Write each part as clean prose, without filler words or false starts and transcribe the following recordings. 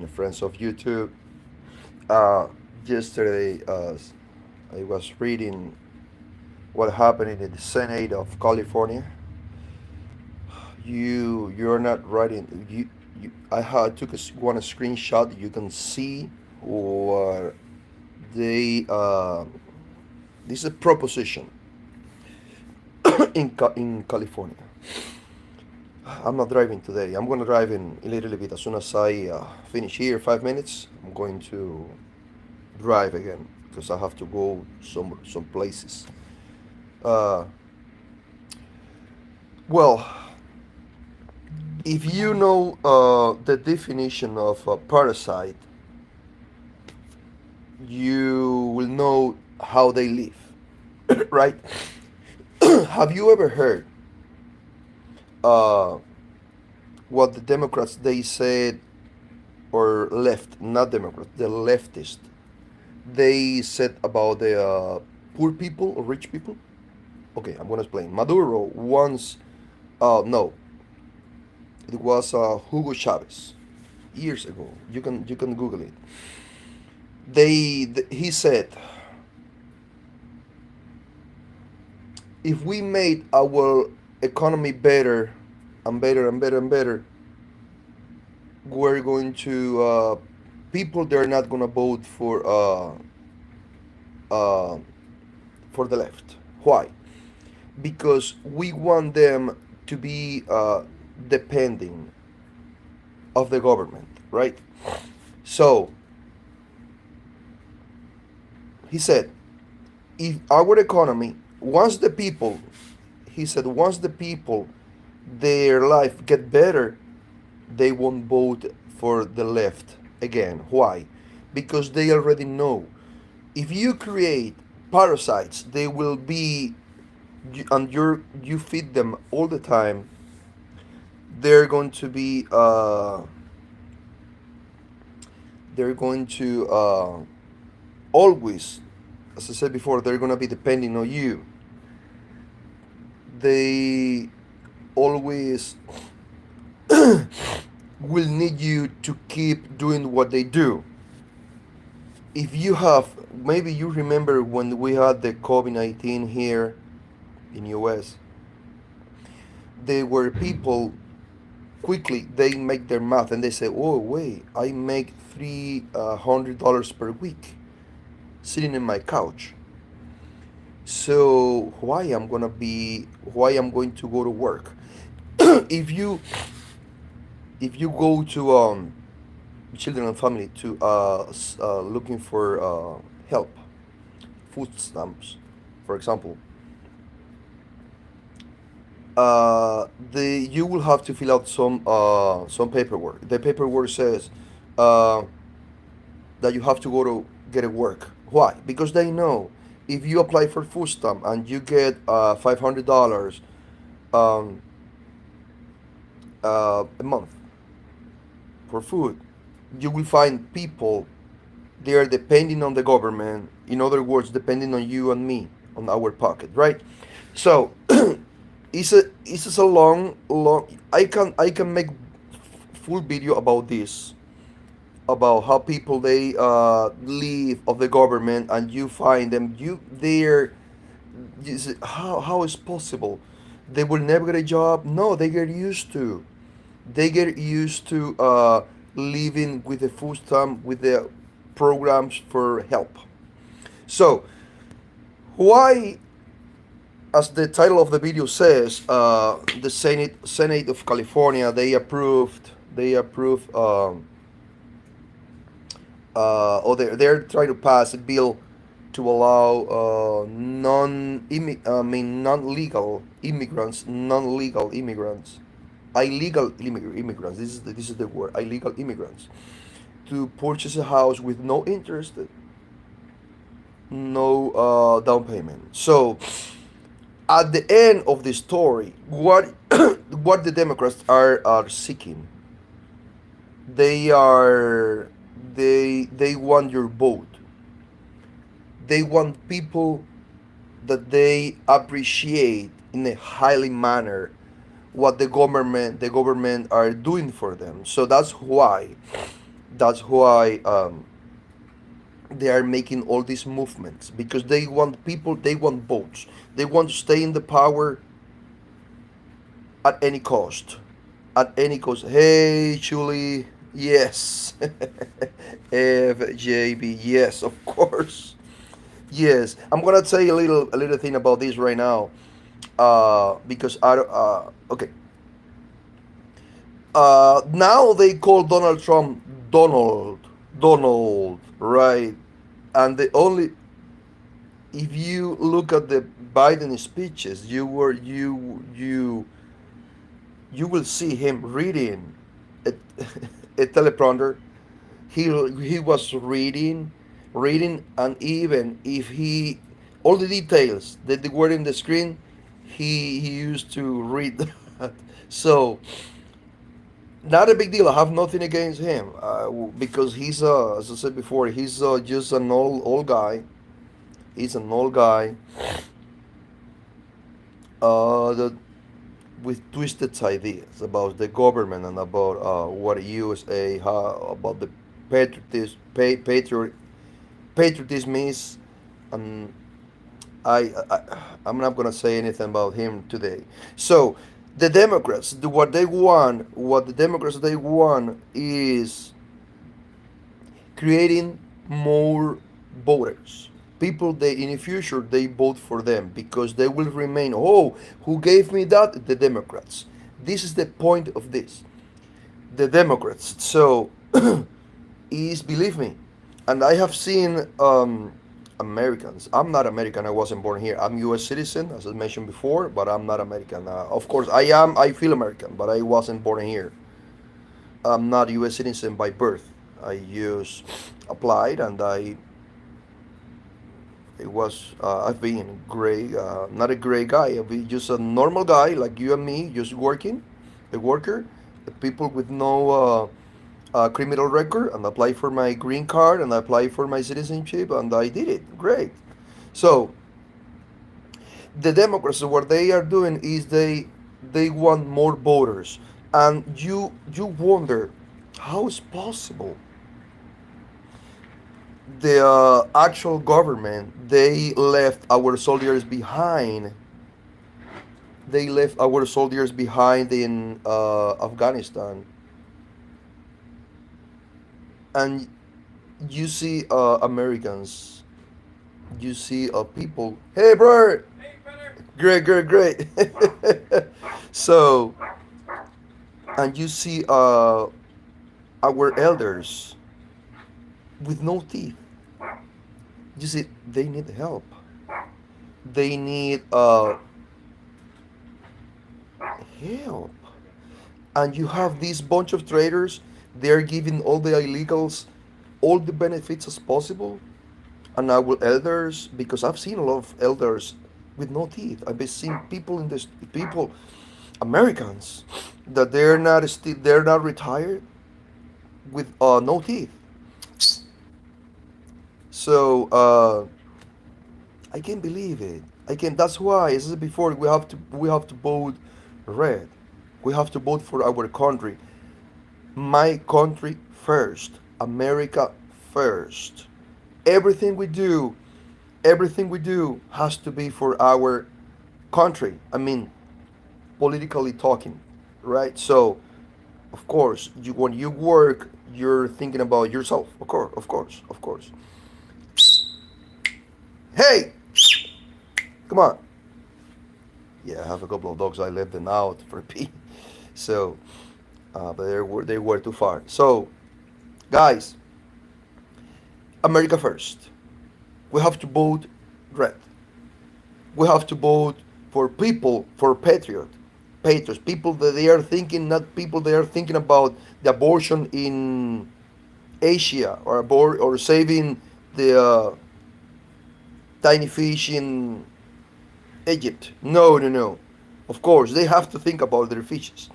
and friends of YouTube. Uh, Yesterday, I was reading what happened in the Senate of California. You're not writing. I took one screenshot. You can see what they. This is a proposition in California. I'm not driving today. I'm gonna drive in a little bit as soon as I finish here. 5 minutes. I'm going to drive again because I have to go some places. Uh, well, if you know the definition of a parasite, you will know how they live, right? Have you ever heard uh, what the Democrats they said, or left, not Democrats, the leftist, they said about the poor people or rich people? Okay, I'm gonna explain. Maduro once, no, it was Hugo Chavez years ago. You can Google it. He said, if we made our economy better and better and better and better, we're going to people they're not gonna vote uh, for the left. Why? Because we want them to be depending of the government, right? So he said, if our economy, once the people, he said, once the people, their life get better, they won't vote for the left again. Why? Because they already know if you create parasites, they will be, and you feed them all the time. They're going to be they're going to always, as I said before, they're going to be depending on you. They always will need you to keep doing what they do. If you have, maybe you remember when we had the COVID-19 here in US, there were people quickly they make their math and they say, oh wait, I make $300 per week sitting in my couch. So why I'm going to go to work? if you if you go to children and family to looking for help, food stamps, for example, the you will have to fill out some paperwork. The paperwork says uh, that you have to go to get a work. Why? Because they know if you apply for food stamp and you get $500 um, a month for food, you will find people they are depending on the government. In other words, depending on you and me, on our pocket, right? So it's just a long. I can make full video about this, about how people they live of the government, and you find them you say, how is possible they will never get a job? No, they get used to living with the food stamp, with the programs for help. So why, as the title of the video says, the Senate of California they approved or they're trying to pass a bill to allow non-legal immigrants, illegal immigrants. This is the word, illegal immigrants, to purchase a house with no interest, no down payment. So at the end of the story, what what the Democrats are seeking, they are they want your vote. They want people that they appreciate in a highly manner what the government are doing for them. So that's why That's why they are making all these movements because they want people, they want votes, they want to stay in the power at any cost. At any cost. Hey, Julie. Yes. FJB. Yes, of course. Yes. I'm gonna say a little thing about this right now. Because I don't. Okay. Now they call Donald Trump Donald. Donald. Right. And the only, if you look at the Biden speeches, you will see him reading a, a teleprompter. He was reading, and even if he, all the details that they were in the screen, he used to read that. So not a big deal. I have nothing against him because he's as I said before, he's just an old guy. He's an old guy that with twisted ideas about the government and about what USA, how about the patriotism is, and I'm not gonna say anything about him today. So the Democrats, what the Democrats they want is creating more voters. People they in the future they vote for them because they will remain. Oh, who gave me that? The Democrats. This is the point of this. The Democrats. So is believe me, and I have seen Americans. I'm not American. I wasn't born here. I'm U.S. citizen, as I mentioned before, but I'm not American. Of course, I am. I feel American, but I wasn't born here. I'm not U.S. citizen by birth. I just applied, and I've been gray, not a gray guy. I've been just a normal guy like you and me, just working, a worker, the people with no criminal record, and apply for my green card and apply for my citizenship, and I did it. Great. So the Democrats, what they are doing is they want more voters, and you wonder how is possible the actual government they left our soldiers behind. They left our soldiers behind in Afghanistan, and you see Americans, you see people. Hey, bro, great, great, great. So, and you see our elders with no teeth. You see, they need help. They need help. And you have this bunch of traders. They're giving all the illegals all the benefits as possible. And our elders, because I've seen a lot of elders with no teeth. I've seen people in this people, Americans, that they're not retired with no teeth. So I can't believe it. I can. That's why, as I said before, we have to vote red. We have to vote for our country. My country first. America first. Everything we do, everything we do has to be for our country. I mean, politically talking, right? So, of course, when you work, you're thinking about yourself. Of course, of course, of course. Hey, come on. Yeah, I have a couple of dogs. I let them out for pee. So, but they were too far. So, guys, America first. We have to vote red. We have to vote for people, for patriots, people that they are thinking, not people they are thinking about the abortion in Asia or saving the tiny fish in Egypt. No, no, no. Of course, they have to think about their fishes.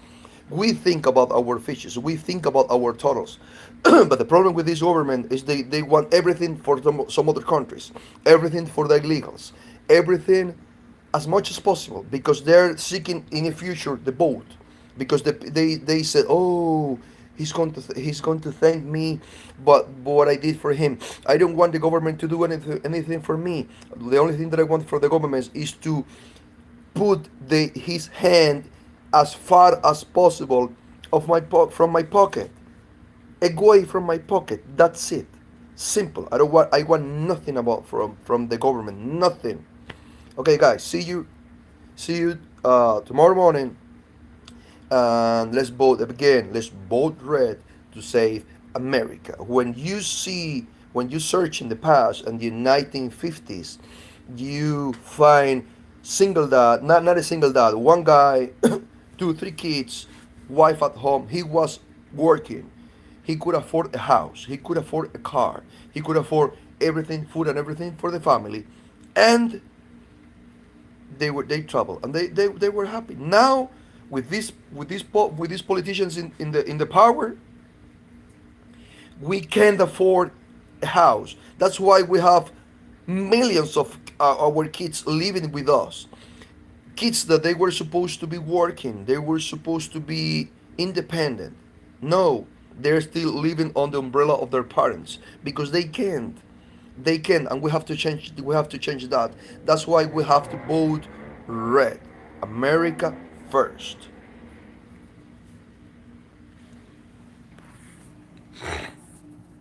We think about our fishes. We think about our turtles. But the problem with this government is they want everything for some other countries, everything for the illegals, everything as much as possible because they're seeking in the future the vote. Because they said, oh, he's going to thank me, but what I did for him. I don't want the government to do anything for me. The only thing that I want for the government is to put his hand as far as possible from my pocket, away from my pocket. That's it. Simple. I want nothing about from the government. Nothing. Okay, guys. See you tomorrow morning, and let's vote again. Let's vote red to save America. When you search in the past in the 1950s, you find single dad, not a single dad, one guy, two, three kids, wife at home. He was working. He could afford a house. He could afford a car. He could afford everything, food and everything for the family, and they travel and they were happy. Now with these politicians in the power, we can't afford a house. That's why we have millions of our kids living with us. Kids that they were supposed to be working, they were supposed to be independent. No, they're still living on the umbrella of their parents because they can't. They can, and we have to change. We have to change that. That's why we have to vote red. America first.